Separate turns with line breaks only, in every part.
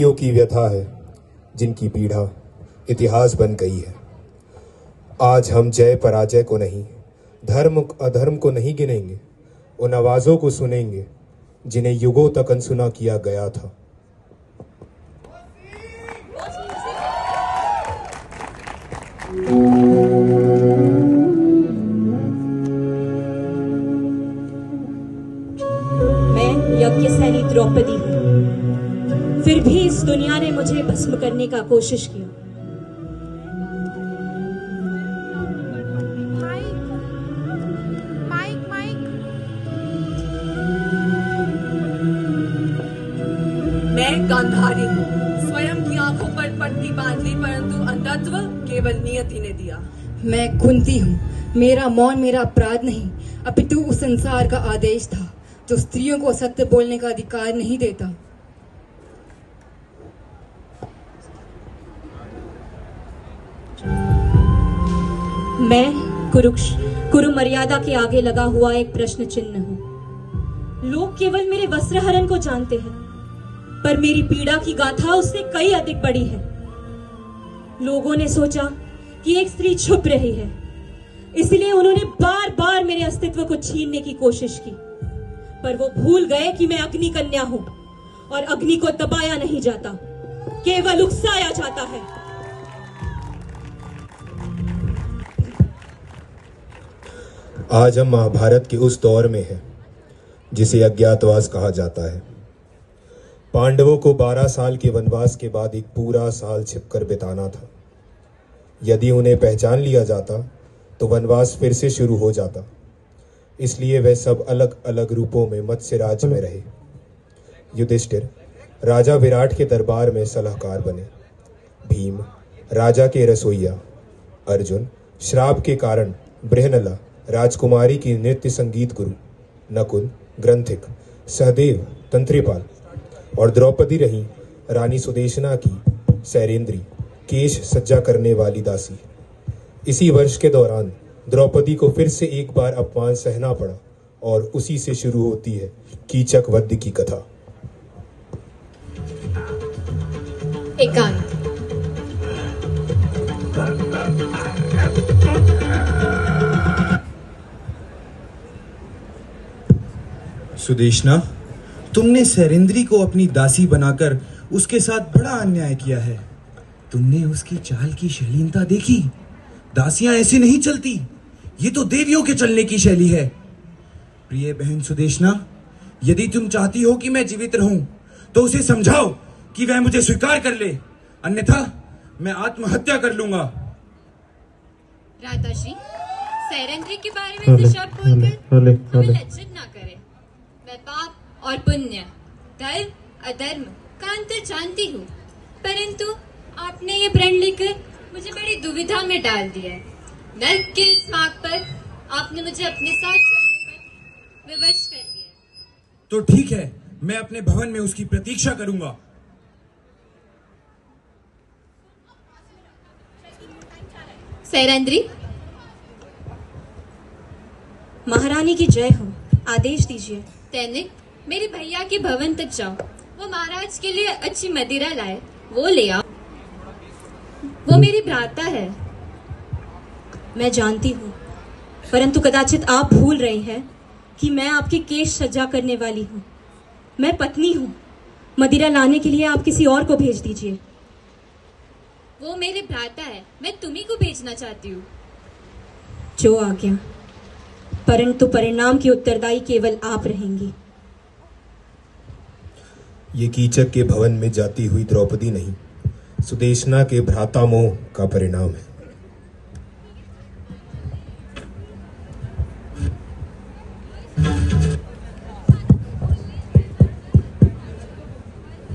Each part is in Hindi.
की व्यथा है जिनकी पीड़ा इतिहास बन गई है। आज हम जय पराजय को नहीं, धर्म अधर्म को नहीं गिनेंगे, उन आवाज़ों को सुनेंगे जिन्हें युगों तक अनसुना किया गया था।
मैं यज्ञसेनी द्रौपदी हूँ, फिर भी इस दुनिया ने मुझे भस्म करने का कोशिश किया।
मैं गांधारी हूँ, स्वयं की आंखों पर पट्टी बांध ली, परंतु अंधत्व केवल नियति ने दिया।
मैं कुंती हूँ, मेरा मौन मेरा अपराध नहीं, अपितु उस संसार का आदेश था जो स्त्रियों को सत्य बोलने का अधिकार नहीं देता।
मैं कुरु मर्यादा के आगे लगा हुआ एक प्रश्न चिन्ह हूँ। लोग केवल मेरे वस्त्रहरण को जानते हैं, पर मेरी पीड़ा की गाथा उससे कई अधिक बड़ी है। लोगों ने सोचा कि एक स्त्री छुप रही है, इसलिए उन्होंने बार बार मेरे अस्तित्व को छीनने की कोशिश की, पर वो भूल गए कि मैं अग्नि कन्या हूं और अग्नि को दबाया नहीं जाता, केवल उकसाया जाता है।
आज हम महाभारत के उस दौर में हैं जिसे अज्ञातवास कहा जाता है। पांडवों को 12 साल के वनवास के बाद एक पूरा साल छिपकर बिताना था। यदि उन्हें पहचान लिया जाता तो वनवास फिर से शुरू हो जाता, इसलिए वे सब अलग अलग रूपों में मत्स्य राज्य में रहे। युधिष्ठिर राजा विराट के दरबार में सलाहकार बने, भीम राजा के रसोइया, अर्जुन श्राप के कारण बृहनला राजकुमारी की नृत्य संगीत गुरु, नकुल ग्रंथिक, सहदेव तंत्रीपाल और द्रौपदी रही रानी सुदेशना की सैरेंद्री, केश सज्जा करने वाली दासी। इसी वर्ष के दौरान द्रौपदी को फिर से एक बार अपमान सहना पड़ा और उसी से शुरू होती है कीचक वध की कथा।
एकांत।
सुदेशना, तुमने सैरेंद्री को अपनी दासी बनाकर उसके साथ बड़ा अन्याय किया है। तुमने उसकी चाल की शालीनता देखी? दासियां ऐसे नहीं चलती, ये तो देवियों के चलने की शैली है। प्रिय बहन सुदेशना, यदि तुम चाहती हो कि मैं जीवित रहूं तो उसे समझाओ कि वह मुझे स्वीकार कर ले, अन्यथा मैं आत्महत्या कर लूंगा।
राधाश्री, सैरेंद्री के बारे में ऐसे शब्द बोलकर हमें लज्जित ना करे। मैं पाप और पुण्य, धर्म अधर्म का अंतर जानती हूँ, परंतु आपने ये प्रण लेकर मुझे बड़ी दुविधा में डाल दिया है। नर्क के इस मार्ग पर आपने मुझे अपने साथ चलने पर विवश कर दिया।
तो ठीक है, मैं अपने भवन में उसकी प्रतीक्षा करूंगा।
सैरेंद्री,
महारानी की जय हो, आदेश दीजिए।
तैनिक, मेरे भैया के भवन तक जाओ, वो महाराज के लिए अच्छी मदिरा लाए, वो ले आओ। वो मेरी भ्राता है।
मैं जानती हूँ, परंतु कदाचित आप भूल रहे हैं कि मैं आपके केश सज्जा करने वाली हूँ। मैं पत्नी हूँ। मदिरा लाने के लिए आप किसी और को भेज दीजिए।
वो मेरे भ्राता है, मैं तुम्ही को भेजना चाहती हूँ।
जो आज्ञा, परंतु परिणाम की उत्तरदायी केवल आप रहेंगी।
ये कीचक के भवन में जाती हुई द्रौपदी नहीं, सुदेशना के भ्राता मोह का परिणाम है।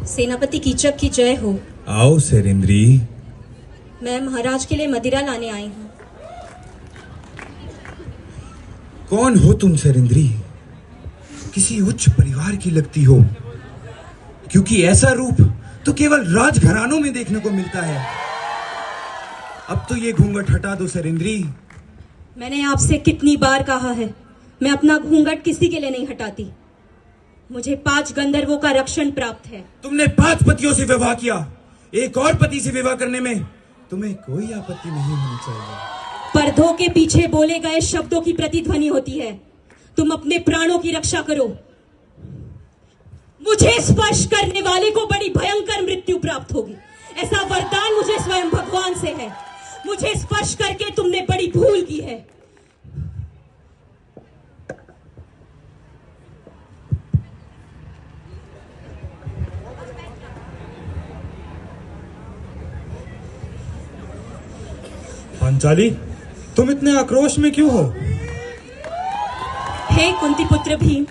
सेनापति कीचक की जय हो।
आओ सैरेंद्री।
मैं महाराज के लिए मदिरा लाने आई हूँ।
कौन हो तुम सैरेंद्री? किसी उच्च परिवार की लगती हो, क्योंकि ऐसा रूप तो केवल राजघरानों में देखने को मिलता है। अब तो ये घूंघट हटा दो सैरेंद्री।
मैंने आपसे कितनी बार कहा है, मैं अपना घूंघट किसी के लिए नहीं हटाती। मुझे 5 गंधर्वों का रक्षण प्राप्त है।
तुमने 5 पतियों से विवाह किया, एक और पति से विवाह करने में तुम्हें कोई आपत्ति नहीं होनी चाहिए।
पर्दों के पीछे बोले गए शब्दों की प्रतिध्वनि होती है। तुम अपने प्राणों की रक्षा करो। मुझे स्पर्श करने वाले को बड़ी भयंकर मृत्यु प्राप्त होगी, ऐसा वरदान मुझे स्वयं भगवान से है। मुझे स्पर्श करके तुमने बड़ी भूल की है।
पांचाली, तुम इतने आक्रोश में क्यों हो?
हे कुंती पुत्र भीम,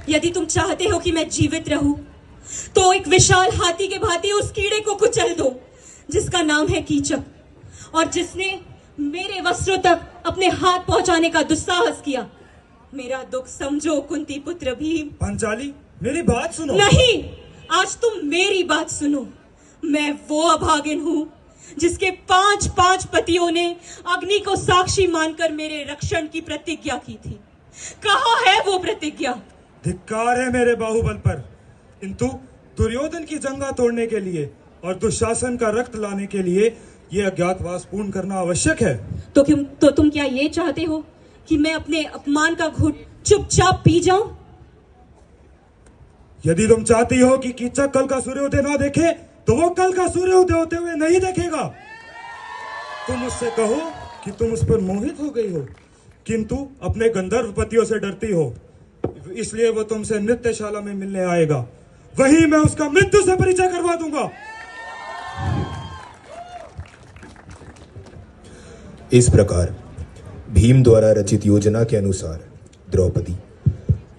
यदि तुम चाहते हो कि मैं जीवित रहूं, तो एक विशाल हाथी के भांति उस कीड़े को कुचल दो जिसका नाम है कीचक, और जिसने मेरे वस्त्रों तक अपने हाथ पहुंचाने का दुस्साहस किया। मेरा दुख समझो कुंती पुत्र भीम।
पांचाली, मेरी बात सुनो।
नहीं, आज तुम मेरी बात सुनो। मैं वो अभागिन हूं जिसके 5 पतियों ने अग्नि को साक्षी मानकर मेरे रक्षण की प्रतिज्ञा की थी। कहाँ है वो प्रतिज्ञा?
धिक्कार है मेरे बाहुबल पर, किंतु दुर्योधन की जंगा तोड़ने के लिए और दुशासन का रक्त लाने के लिए ये अज्ञातवास पूर्ण करना आवश्यक है।
तो तुम क्या ये चाहते हो कि मैं अपने अपमान का घूंट चुपचाप पी जाऊं?
यदि तुम चाहती हो कि कीचक कल का सूर्योदय ना देखे, तो वो कल का सूर्योदय होते हुए नहीं देखेगा। तुम उससे कहो कि तुम उस पर मोहित हो गई हो, किंतु अपने गंधर्व पतियों से डरती हो, इसलिए वो तुमसे नृत्यशाला में मिलने आएगा। वहीं मैं उसका मृत्यु से परिचय करवा दूंगा।
इस प्रकार भीम द्वारा रचित योजना के अनुसार द्रौपदी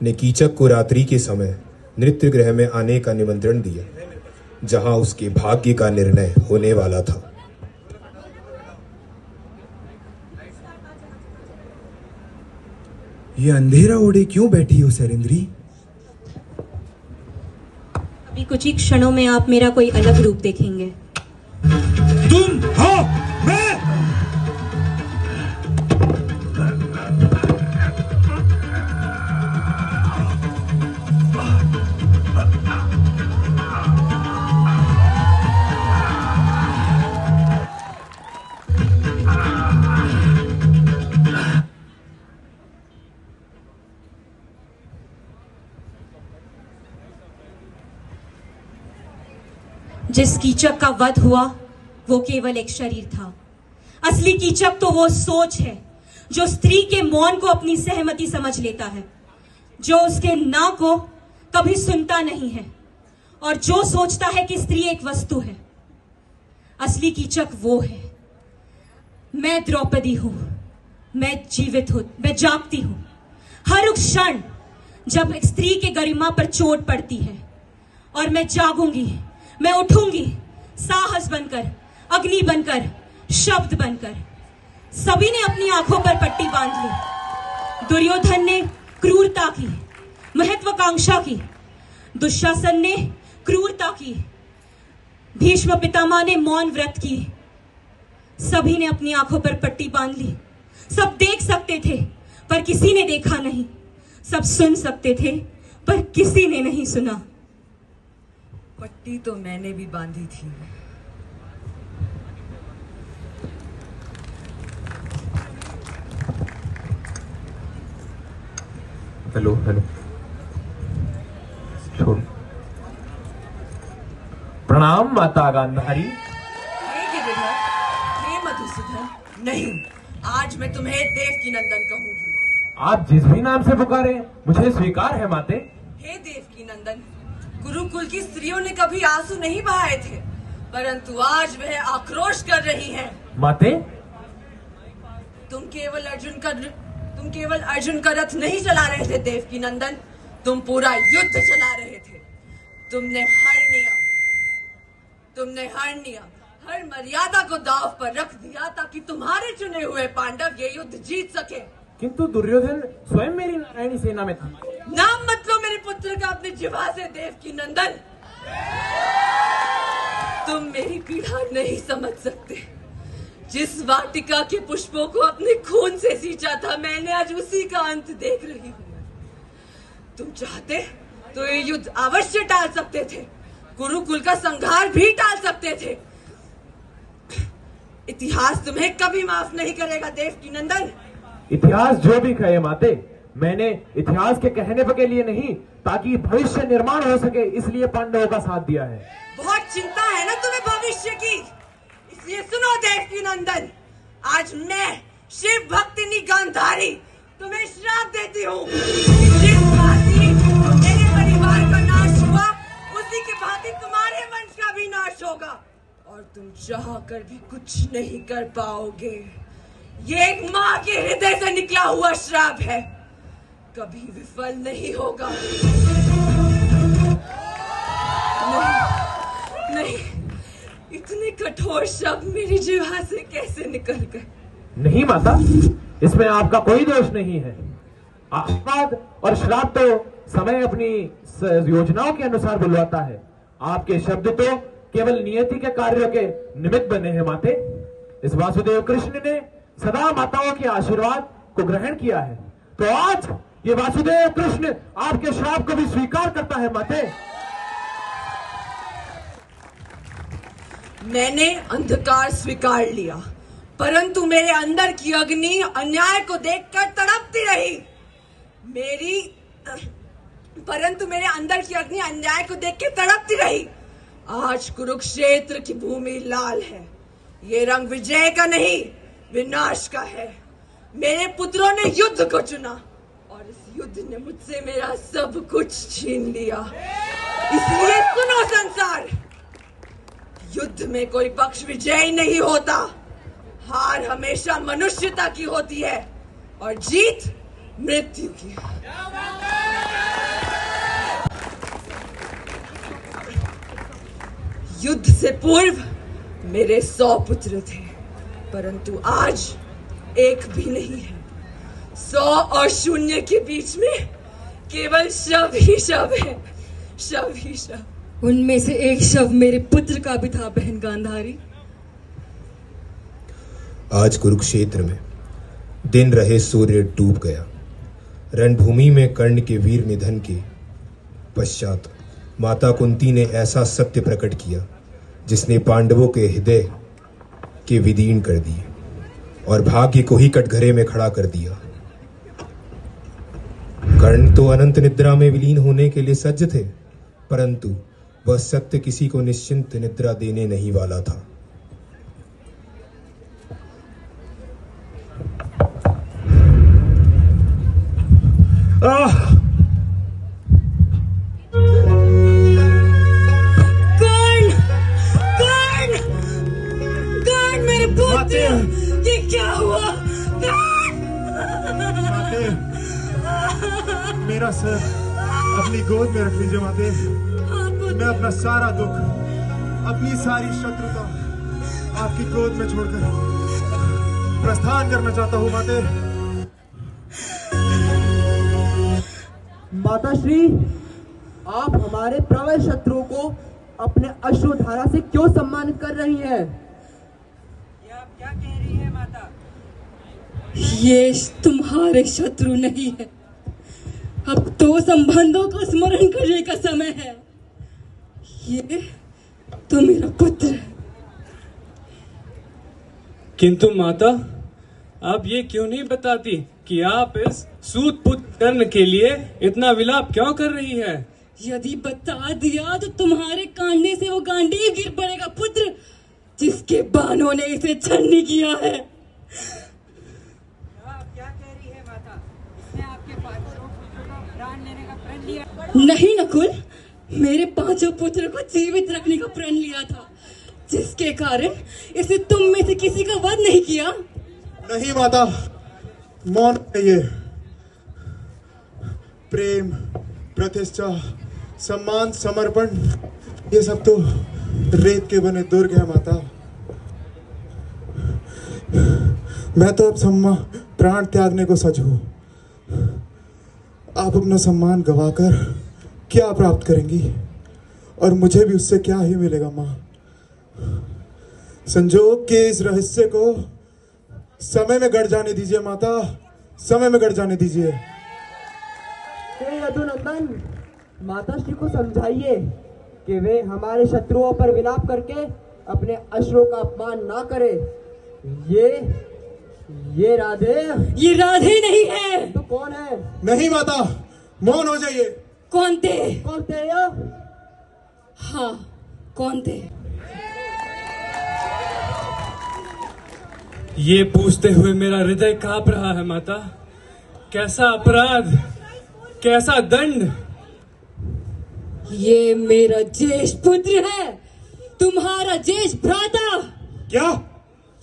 ने कीचक को रात्रि के समय नृत्य गृह में आने का निमंत्रण दिया, जहां उसके भाग्य का निर्णय होने वाला था।
ये अंधेरा ओढ़े क्यों बैठी हो सैरेंद्री?
अभी कुछ ही क्षणों में आप मेरा कोई अलग रूप देखेंगे।
तुम? हाँ, मैं?
जिस कीचक का वध हुआ वो केवल एक शरीर था। असली कीचक तो वो सोच है जो स्त्री के मौन को अपनी सहमति समझ लेता है, जो उसके ना को कभी सुनता नहीं है, और जो सोचता है कि स्त्री एक वस्तु है। असली कीचक वो है। मैं द्रौपदी हूं, मैं जीवित हूं, मैं जागती हूं। हर उस क्षण जब एक स्त्री के गरिमा पर चोट पड़ती है, और मैं जागूंगी, मैं उठूंगी, साहस बनकर, अग्नि बनकर, शब्द बनकर। सभी ने अपनी आंखों पर पट्टी बांध ली। दुर्योधन ने क्रूरता की, महत्वाकांक्षा की। दुशासन ने क्रूरता की। भीष्म पितामह ने मौन व्रत की। सभी ने अपनी आंखों पर पट्टी बांध ली। सब देख सकते थे पर किसी ने देखा नहीं। सब सुन सकते थे पर किसी ने नहीं सुना।
पट्टी तो मैंने भी बांधी थी।
हेलो हेलो, छोड़।
प्रणाम माता गांधारी।
हे गिरिधर, हे मधुसूदन, नहीं, आज मैं तुम्हें देवकी नंदन कहूंगी।
आप जिस भी नाम से पुकारे मुझे स्वीकार है माते।
हे देवकी नंदन, गुरुकुल की स्त्रियों ने कभी आंसू नहीं बहाए थे, परंतु आज वह आक्रोश कर रही हैं।
माते,
तुम केवल अर्जुन का रथ नहीं चला रहे थे देवकी नंदन, तुम पूरा युद्ध चला रहे थे। तुमने हर नियम, हर मर्यादा को दांव पर रख दिया ताकि तुम्हारे चुने हुए पांडव ये युद्ध जीत सके।
किंतु दुर्योधन स्वयं मेरी नारायणी सेना में था।
नाम मत लो मेरे पुत्र का अपने जिह्वा से देवकी नंदन। तुम मेरी पीड़ा नहीं समझ सकते। जिस वाटिका के पुष्पों को अपने खून से सींचा था, मैंने आज उसी का अंत देख रही हूँ। तुम तो ये युद्ध अवश्य टाल सकते थे, गुरुकुल का संहार भी टाल सकते थे। इतिहास तुम्हें कभी माफ नहीं करेगा देवकीनंदन।
इतिहास जो भी कहे माते, मैंने इतिहास के कहने के लिए नहीं, ताकि भविष्य निर्माण हो सके, इसलिए पांडवों का साथ दिया है।
बहुत चिंता है ना तुम्हें भविष्य की, इसलिए सुनो देवकीनंदन, आज मैं शिव भक्तिनी गांधारी तुम्हें श्राप देती हूँ। जिस भांति मेरे परिवार का नाश हुआ, उसी के भांति तुम्हारे वंश का भी नाश होगा, और तुम चाह कर भी कुछ नहीं कर पाओगे। ये एक माँ के हृदय से निकला हुआ श्राप है, कभी विफल नहीं होगा। नहीं, इतने कठोर शब्द मेरी जिह्वा से कैसे निकल गए?
नहीं माता, इसमें आपका कोई दोष नहीं है। आशीर्वाद और श्राप तो समय अपनी योजनाओं के अनुसार बुलवाता है। आपके शब्द तो केवल नियति के कार्यों के निमित्त बने हैं माते। इस वासुदेव कृष्ण ने सदा माताओं के आशीर्वाद को ग्रहण किया है, तो आज ये वासुदेव कृष्ण आपके श्राप को भी स्वीकार करता है माते।
मैंने अंधकार स्वीकार लिया, परंतु मेरे अंदर की अग्नि अन्याय को देखकर तड़पती रही। परंतु मेरे अंदर की अग्नि अन्याय को देख के तड़पती रही। आज कुरुक्षेत्र की भूमि लाल है, ये रंग विजय का नहीं, विनाश का है। मेरे पुत्रों ने युद्ध को चुना, और इस युद्ध ने मुझसे मेरा सब कुछ छीन लिया। इसलिए सुनो संसार, युद्ध में कोई पक्ष विजयी नहीं होता, हार हमेशा मनुष्यता की होती है, और जीत मृत्यु की। युद्ध से पूर्व मेरे 100 पुत्र थे, परंतु आज एक भी नहीं है। 100 और 0 के बीच में केवल शव ही शव है, शव ही शव।
उनमें से एक शव मेरे पुत्र का भी था बहन गांधारी।
आज कुरुक्षेत्र में दिन रहे सूर्य डूब गया। रणभूमि में कर्ण के वीर निधन के पश्चात माता कुंती ने ऐसा सत्य प्रकट किया जिसने पांडवों के हृदय के विदीर्ण कर दिए और भाग्य को ही कटघरे में खड़ा कर दिया। कर्ण तो अनंत निद्रा में विलीन होने के लिए सज्ज थे, परंतु वह सत्य किसी को निश्चिंत निद्रा देने नहीं वाला था।
कर्ण मेरे पुत्र, ये क्या हुआ?
माते, मेरा सर अपनी गोद में रख लीजिए माते। मैं अपना सारा दुख, अपनी सारी शत्रुता आपकी गोद में छोड़कर प्रस्थान करना चाहता हूँ माते।
माताश्री, आप हमारे प्रबल शत्रुओं को अपने अश्रुधारा से क्यों सम्मानित कर रही हैं?
ये आप क्या कह रही है माता?
ये तुम्हारे शत्रु नहीं है, अब तो संबंधों का स्मरण करने का समय है। ये तो मेरा पुत्र है।
किंतु माता, आप ये क्यों नहीं बताती कि आप इस सूत पुत्र कर्ण के लिए इतना विलाप क्यों कर रही है?
यदि बता दिया तो तुम्हारे कांडे से वो गांडीव गिर पड़ेगा पुत्र, जिसके बाणों ने इसे छन्नी किया है।
क्या कह रही है माता? इसने आपके 5 पुत्रों का प्राण लेने का प्रण लिया?
नहीं नकुल, मेरे 5 पुत्र को जीवित रखने का प्रण लिया था, जिसके कारण इसे तुम में से किसी का वध नहीं किया।
नहीं माता, मौन रहिए। प्रेम, प्रतिष्ठा, सम्मान, समर्पण, ये सब तो रेत के बने दुर्ग है माता। मैं तो अब प्राण त्यागने को सज हूं। आप अपना सम्मान गवाकर क्या प्राप्त करेंगी, और मुझे भी उससे क्या ही मिलेगा माँ। संजोग के इस रहस्य को समय में गढ़ जाने दीजिए माता, समय में गढ़ जाने दीजिए।
हे यदुनंदन, माताश्री को समझाइए कि वे हमारे शत्रुओं पर विलाप करके अपने अश्रों का अपमान ना करे। ये राधे
ये राधे नहीं है।
तो कौन है?
नहीं माता, मौन हो जाइए।
कौन थे?
कौन थे ये?
हाँ, कौन थे?
ये पूछते हुए मेरा हृदय कांप रहा है माता। कैसा अपराध, कैसा दंड।
ये मेरा ज्येष्ठ पुत्र है, तुम्हारा ज्येष्ठ भ्राता।
क्या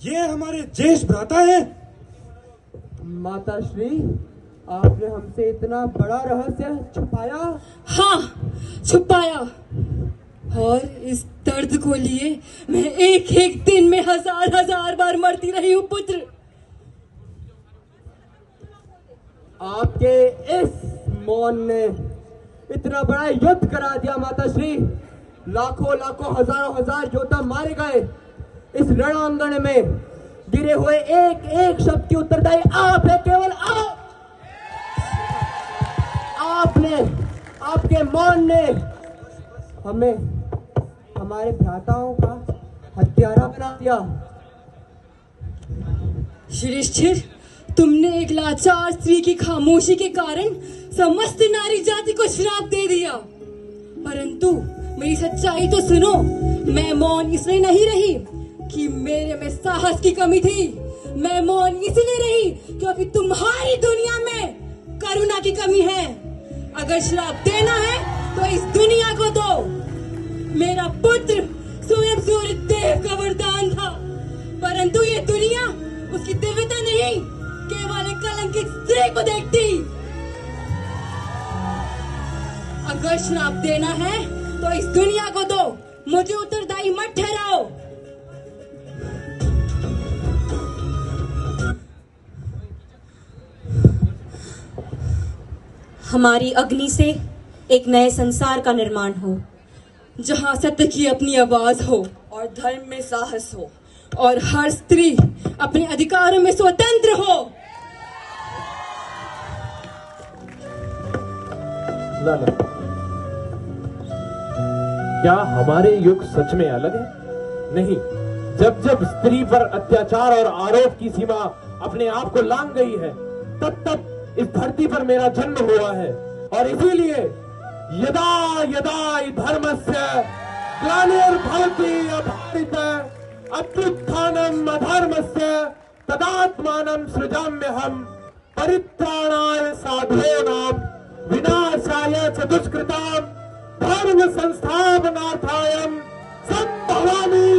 ये हमारे ज्येष्ठ भ्राता है?
माताश्री, आपने हमसे इतना बड़ा रहस्य छुपाया?
हाँ, छुपाया। और इस दर्द को लिए मैं एक एक दिन में हजार बार मरती रही हूँ पुत्र।
आपके इस मौन ने इतना बड़ा युद्ध करा दिया माताश्री। लाखों हजारों हजार योद्धा मारे गए। इस रणांगण में गिरे हुए एक एक शब्द की उत्तरदायी आप है, केवल आप। आपने, आपके मौन ने हमें हमारे भ्राताओं का हत्यारा बना दिया।
युधिष्ठिर, तुमने एक लाचार स्त्री की खामोशी के कारण समस्त नारी जाति को श्राप दे दिया। परंतु मेरी सच्चाई तो सुनो। मैं मौन इसलिए नहीं रही कि मेरे में साहस की कमी थी। मैं मौन इसलिए रही क्योंकि तुम्हारी दुनिया में करुणा की कमी है। अगर श्राप देना है तो इस दुनिया को दो। मेरा पुत्र स्वयं सूर्य देव का वरदान था, परंतु ये दुनिया उसकी दिव्यता नहीं, केवल एक कलंकित स्त्री को देखती। अगर श्राप देना है तो इस दुनिया को दो, मुझे उत्तरदायी मत ठहराओ।
हमारी अग्नि से एक नए संसार का निर्माण हो,
जहाँ सत्य की अपनी आवाज हो
और धर्म में साहस हो,
और हर स्त्री अपने अधिकारों में स्वतंत्र हो।
लाला, क्या हमारे युग सच में अलग है? नहीं। जब जब स्त्री पर अत्याचार और आरोप की सीमा अपने आप को लांघ गई है, तब तब इस धरती पर मेरा जन्म हुआ है। और इसीलिए यदा यदा धर्मस्य ग्लानिर्भवति अभारितः अभ्युत्थानम् अधर्मस्य तदात्मानं सृजाम्यहम् परित्राणाय साधूनां विनाशाय च दुष्कृतां धर्म संस्थापनार्थाय संभवामि।